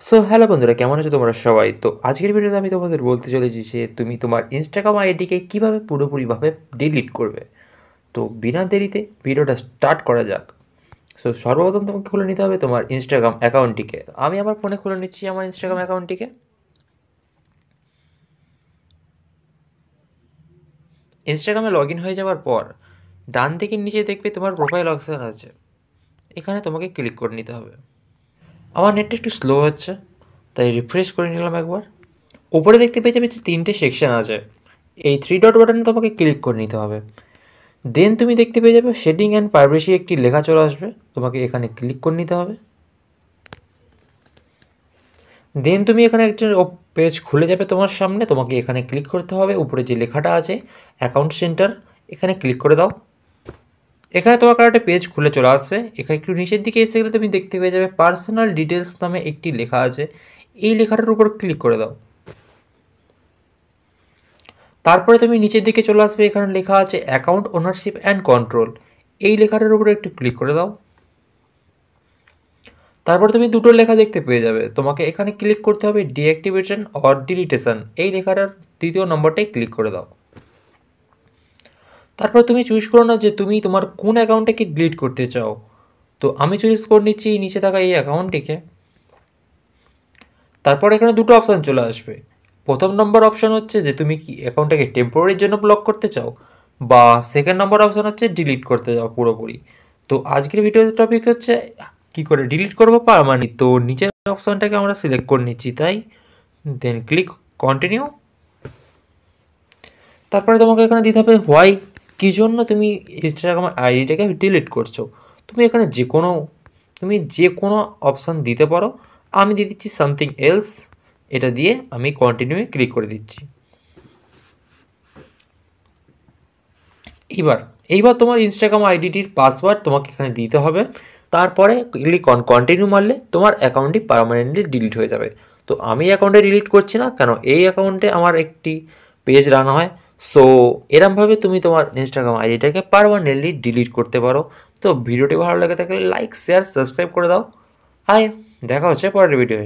So hello বন্ধুরা, কেমন আছো তোমরা সবাই? তো আজকের ভিডিওতে আমি তোমাদের বলতে চলেছি যে তুমি তোমার ইনস্টাগ্রাম আইডিকে কীভাবে পুরোপুরিভাবে ডিলিট করবে। তো বিনা দেরিতে ভিডিওটা স্টার্ট করা যাক। সো সর্বপ্রথম তোমাকে খুলে নিতে হবে তোমার ইনস্টাগ্রাম অ্যাকাউন্টটিকে। তো আমি আমার ফোনে খুলে নিচ্ছি আমার ইনস্টাগ্রাম অ্যাকাউন্টটিকে। ইনস্টাগ্রামে লগ ইন হয়ে যাওয়ার পর ডান দিকের নিচে দেখবে তোমার প্রোফাইল অপশান আছে, এখানে তোমাকে ক্লিক করে নিতে হবে। আমার নেটটা একটু স্লো হচ্ছে, তাই রিফ্রেশ করে নিলাম একবার। উপরে দেখতে পেয়ে যাবে যে 3টে সেকশন আছে, এই 3 ডট বাটনে তোমাকে ক্লিক করে নিতে হবে। দেন তুমি দেখতে পেয়ে যাবে সেটিং অ্যান্ড প্রাইভেসি একটি লেখা চলে আসবে, তোমাকে এখানে ক্লিক করে নিতে হবে। দেন তুমি এখানে একটা পেজ খুলে যাবে তোমার সামনে, তোমাকে এখানে ক্লিক করতে হবে। উপরে যে লেখাটা আছে অ্যাকাউন্ট সেন্টার, এখানে ক্লিক করে দাও। এখানে তোমার একটা পেজ খুলে চলে আসবে। এখানে একটু নিচের দিকে এসে গেলে তুমি দেখতে পেয়ে যাবে পার্সোনাল ডিটেলস নামে একটি লেখা আছে, এই লেখাটার উপর ক্লিক করে দাও। তারপরে তুমি নিচের দিকে চলে আসবে, এখানে লেখা আছে অ্যাকাউন্ট ওনারশিপ অ্যান্ড কন্ট্রোল, এই লেখাটার উপরে একটু ক্লিক করে দাও। তারপর তুমি দুটো লেখা দেখতে পেয়ে যাবে, তোমাকে এখানে ক্লিক করতে হবে ডিঅ্যাক্টিভেশন অর ডিলিটেশন, এই লেখাটার দ্বিতীয় নম্বরটাই ক্লিক করে দাও। তারপর তুমি চুজ করো না যে তুমি তোমার কোন অ্যাকাউন্টটাকে ডিলিট করতে চাও। তো আমি চুজ করে নিচ্ছি নিচে থাকা এই অ্যাকাউন্টটিকে। তারপর এখানে দুটো অপশান চলে আসবে। প্রথম নম্বর অপশান হচ্ছে যে তুমি কি অ্যাকাউন্টটাকে টেম্পোরারির জন্য ব্লক করতে চাও, বা সেকেন্ড নম্বর অপশান হচ্ছে ডিলিট করতে চাও পুরোপুরি। তো আজকের ভিডিওর টপিক হচ্ছে কি করে ডিলিট করবো পারমানেন্ট। তো নিচের অপশানটাকে আমরা সিলেক্ট করে নিচ্ছি, তাই দেন ক্লিক কন্টিনিউ। তারপরে তোমাকে এখানে দিতে হবে হোয়াই, কী জন্য তুমি ইনস্টাগ্রাম আইডিটাকে ডিলিট করছো। তুমি এখানে যে কোনো অপশান দিতে পারো। আমি দিয়ে দিচ্ছি সামথিং এলস, এটা দিয়ে আমি কন্টিনিউয়ে ক্লিক করে দিচ্ছি। এইবার তোমার ইনস্টাগ্রাম আইডিটির পাসওয়ার্ড তোমাকে এখানে দিতে হবে। তারপরে ক্লিক অন কন্টিনিউ মারলে তোমার অ্যাকাউন্টটি পার্মানেন্টলি ডিলিট হয়ে যাবে। তো আমি অ্যাকাউন্টে ডিলিট করছি না, কেন এই অ্যাকাউন্টে আমার একটি পেজ রান হয়। সো এরমভাবে তুমি তোমার ইনস্টাগ্রাম আইডিটাকে পার্মানেন্টলি ডিলিট করতে পারো। তো ভিডিওটি ভালো লেগে থাকলে লাইক শেয়ার সাবস্ক্রাইব করে দাও। হাই, দেখা হচ্ছে পরের ভিডিওয়ে।